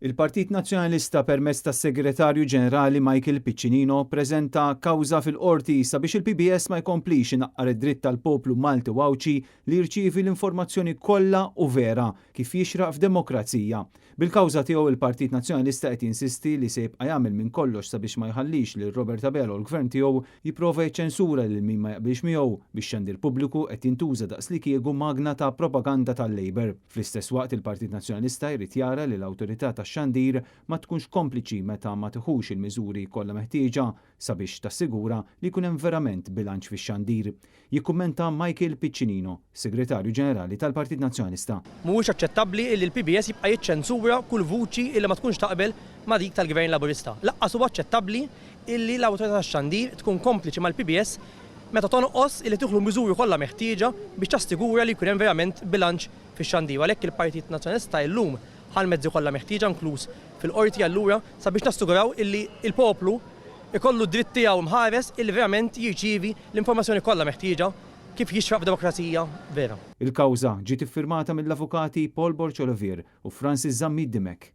Il-Partit Nazzjonalista permezz tas-Segretarju Ġenerali Michael Piccinino preżenta kawża fil-qorti sabiex il-PBS ma jkomplix inaqqar id-dritt tal-poplu Malti Wawċi li jirċievi l-informazzjoni kollha u vera kif jixraq f'demokrazija. Bil-kawża tiegħu il-Partit Nazzjonalista qed jinsisti li se jibqa' jagħmel minn kollox sabiex ma jħallix lil Robert Abelo u l-Gvern tiegħu jipprova jiċċensura lil min ma jaqbilx miegħu biex xandir pubbliku qed jintuża daqs li kieku magna ta' propaganda tal-Labor. Fl-istess waqt il-Partit Nazzjonalista jrid jara li l-awtorità tax-xandir ma tkunx kompliċi meta ma tieħux il-miżuri kollha meħtieġa sabiex tassigura li jkun hemm verament bilanċ fix-xandir. Jikkummenta Michael Piccinino, Segretarju Ġenerali tal-Partit Nazzjonalista. Mhuwiex aċċettabbli li l-PBS jibqa' jiċċensura kull vuċi illi ma tkunx taqbel ma dik tal-Gvern Laburista. Laqqas huwa aċċettabbli illi l-awtorità tax-xandir tkun kompliċi mal-PBS meta tonqos illi tieħu miżuri kollha meħtieġa biex tassigura li jkun hemm verament bilanċ fix-xandir. Għalhekk il-Partit Nazzjonalista llum ħal-mezzi kollha meħtieġa inkluż fil-qorti allura sabiex nassiguraw illi il-poplu ikollu d-dritt tiegħu mħares illi verament jirċievi l-informazzjoni kollha meħtieġa kif jixraq f'demokrazija vera. Il-kawża ġiet iffirmata mill-avukati Paul Borċ Olivier u Francis Zamid Dimek.